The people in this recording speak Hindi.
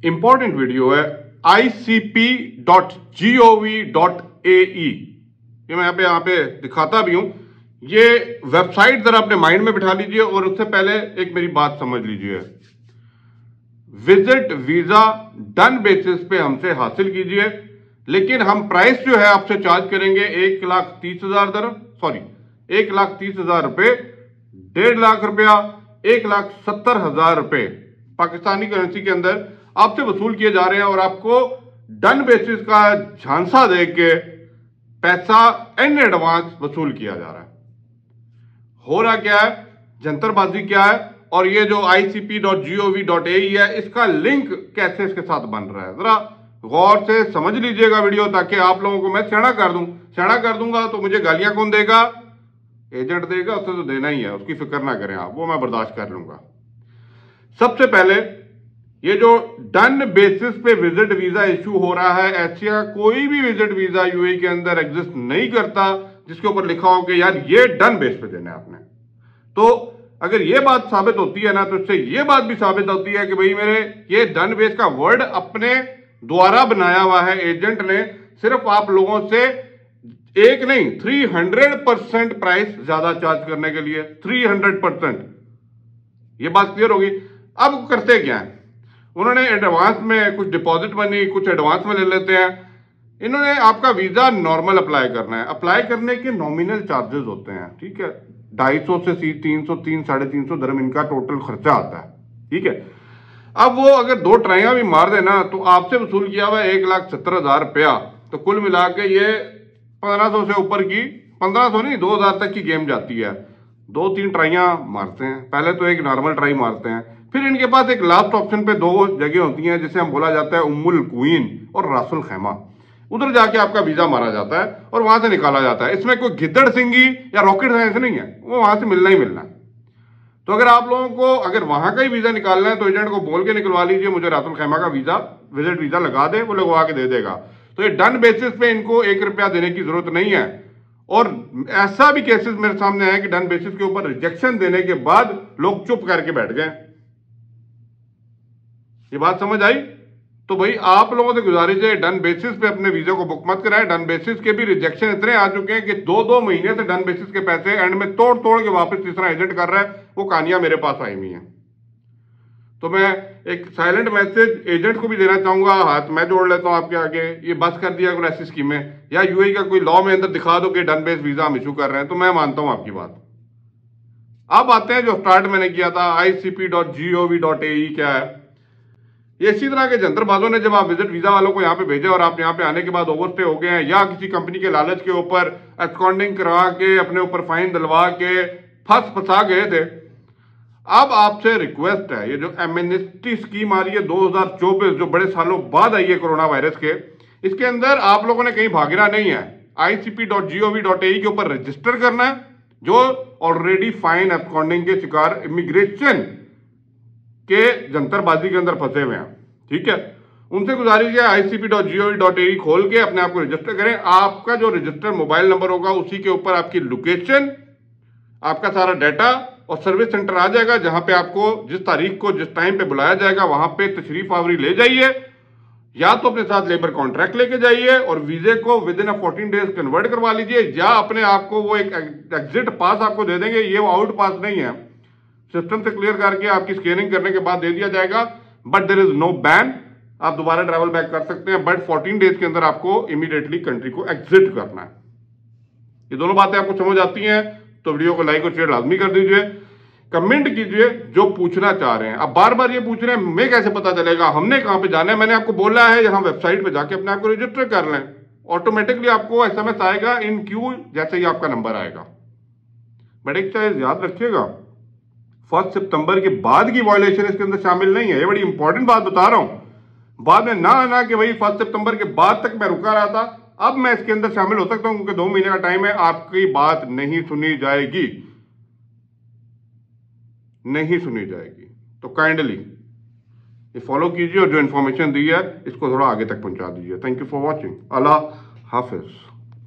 इंपॉर्टेंट वीडियो है icp.gov.ae। ये मैं यहाँ पे दिखाता भी हूं। ये वेबसाइट जरा अपने माइंड में बिठा लीजिए और उससे पहले एक मेरी बात समझ लीजिए। विजिट वीजा डन बेसिस पे हमसे हासिल कीजिए, लेकिन हम प्राइस जो है आपसे चार्ज करेंगे 1,30,000 रुपए, 1,50,000 रुपया, 1,70,000 रुपए पाकिस्तानी करेंसी के अंदर आपसे वसूल किए जा रहे हैं और आपको डन बेसिस का झांसा देके पैसा इन एडवांस वसूल किया जा रहा है। हो रहा क्या है, जंतरबाजी क्या है, और ये जो icp.gov.ae है इसका लिंक कैसे इसके साथ बन रहा है, जरा गौर से समझ लीजिएगा वीडियो, ताकि आप लोगों को मैं सियाना कर दूं। सियाना कर दूंगा तो मुझे गालियां कौन देगा? एजेंट देगा, उससे तो देना ही है, उसकी फिक्र ना करें आप, वो मैं बर्दाश्त कर लूंगा। सबसे पहले ये जो डन बेसिस पे विजिट वीजा इश्यू हो रहा है, ऐसा कोई भी विजिट वीजा यूएई के अंदर एग्जिस्ट नहीं करता जिसके ऊपर लिखा हो कि यार ये डन बेस पे देना है आपने। तो अगर ये बात साबित होती है ना, तो इससे ये बात भी साबित होती है कि भाई मेरे ये डन बेस का वर्ड अपने द्वारा बनाया हुआ है एजेंट ने, सिर्फ आप लोगों से एक नहीं 300% प्राइस ज्यादा चार्ज करने के लिए, 300%। ये बात क्लियर होगी। अब करते क्या है, उन्होंने एडवांस में कुछ डिपॉजिट मनी, कुछ एडवांस में ले लेते हैं। इन्होंने आपका वीजा नॉर्मल अप्लाई करना है, अप्लाई करने के नॉमिनल चार्जेस होते हैं, ठीक है, 250 से 300, 300-350 दरम इनका टोटल खर्चा आता है, ठीक है। अब वो अगर 2 ट्राइयां भी मार देना तो आपसे वसूल किया हुआ 1,70,000 रुपया, तो कुल मिला के ये 1500 से ऊपर की, 1500 नहीं 2,000 तक की गेम जाती है। 2-3 ट्राइयां मारते हैं, पहले तो एक नॉर्मल ट्राई मारते हैं, फिर इनके पास एक लास्ट ऑप्शन पे 2 जगह होती हैं जिसे हम बोला जाता है उम्मुल क्वीन और रासुल खैमा। उधर जाके आपका वीजा मारा जाता है और वहां से निकाला जाता है। इसमें कोई गिद्दड़ सिंगी या रॉकेट साइंस नहीं है, वो वहां से मिलना ही मिलना है। तो अगर आप लोगों को अगर वहां का ही वीजा निकालना है तो एजेंट को बोल के निकलवा लीजिए, मुझे रासुल खैमा का वीजा विजिट वीजा लगा दे, वो लगवा के दे देगा। तो ये डन बेसिस पे इनको 1 रुपया देने की जरूरत नहीं है। और ऐसा भी केसेस मेरे सामने है कि डन बेसिस के ऊपर रिजेक्शन देने के बाद लोग चुप करके बैठ गए। ये बात समझ आई? तो भाई आप लोगों से गुजारिश है, डन बेसिस पे अपने वीजा को बुक मत कराएं। डन बेसिस के भी रिजेक्शन इतने आ चुके हैं कि 2-2 महीने से डन बेसिस के पैसे एंड में तोड़ तोड़ के वापस तीसरा एजेंट कर रहा है। वो कहानियां मेरे पास आई हुई हैं। तो मैं एक साइलेंट मैसेज एजेंट को भी देना चाहूंगा, हाथ मैं जोड़ लेता हूं आपके आगे, ये बस कर दिया करो ऐसी स्कीमें, या यूएई का कोई लॉ में अंदर दिखा दो कि डन बेस वीजा हम इशू कर रहे हैं, तो मैं मानता हूं आपकी बात। अब आते हैं जो स्टार्ट मैंने किया था, icp.gov.ae क्या है। ये इसी तरह के जंतरबाजों ने, जब आप विजिट वीजा वालों को यहाँ पे भेजे और आप यहाँ पे आने के बाद ओवरस्टे हो गए हैं या किसी कंपनी के लालच के ऊपर एब्सकॉन्डिंग करा के अपने ऊपर फाइन दिलवा के फंसा गए थे, अब आपसे रिक्वेस्ट है, ये जो एमनेस्टी स्कीम आ रही है 2024, जो बड़े सालों बाद आई है कोरोना वायरस के, इसके अंदर आप लोगों ने कहीं भागना नहीं है। icp.gov.ae के ऊपर रजिस्टर करना है, जो ऑलरेडी फाइन एब्सकॉन्डिंग के शिकार इमिग्रेशन के जंतरबाजी के अंदर फंसे हुए हैं, ठीक है। उनसे गुजारिश है icp.gov.ae खोल के अपने आप को रजिस्टर करें। आपका जो रजिस्टर मोबाइल नंबर होगा उसी के ऊपर आपकी लोकेशन, आपका सारा डाटा और सर्विस सेंटर आ जाएगा, जहां पे आपको जिस तारीख को जिस टाइम पे बुलाया जाएगा वहां पे तशरीफ आवरी ले जाइए, या तो अपने साथ लेबर कॉन्ट्रैक्ट लेके जाइए और वीजे को विद इन 14 डेज कन्वर्ट करवा लीजिए, या अपने आप को वो एक एग्जिट पास आपको दे देंगे। ये वो आउट पास नहीं है, सिस्टम से क्लियर करके आपकी स्कैनिंग करने के बाद दे दिया जाएगा, but there is no ban, आप दोबारा ट्रैवल बैक कर सकते हैं, बट 14 डेज के अंदर आपको इमीडिएटली कंट्री को एग्जिट करना है। ये दोनों बातें आपको समझ आती हैं तो वीडियो को लाइक और शेयर लाजमी कर दीजिए, कमेंट कीजिए जो पूछना चाह रहे हैं। अब बार बार ये पूछ रहे हैं मैं कैसे पता चलेगा हमने कहां पे जाना है, मैंने आपको बोला है यहां वेबसाइट पे जाके अपने आप को रजिस्टर कर लें, ऑटोमेटिकली आपको एसएमएस आएगा इन क्यू जैसे ही आपका नंबर आएगा। बट एक चीज याद रखिएगा, 1 सितंबर के बाद की वायलेशन इसके अंदर शामिल नहीं है। ये बड़ी इंपॉर्टेंट बात बता रहा हूं, बाद में ना कि भाई 1 सितंबर के बाद तक मैं रुका रहा था, अब मैं इसके अंदर शामिल हो सकता हूं क्योंकि 2 महीने का टाइम है। आपकी बात नहीं सुनी जाएगी, नहीं सुनी जाएगी। तो काइंडली ये फॉलो कीजिए और जो इंफॉर्मेशन दी है इसको थोड़ा आगे तक पहुंचा दीजिए। Thank you for watching. Allah Hafiz.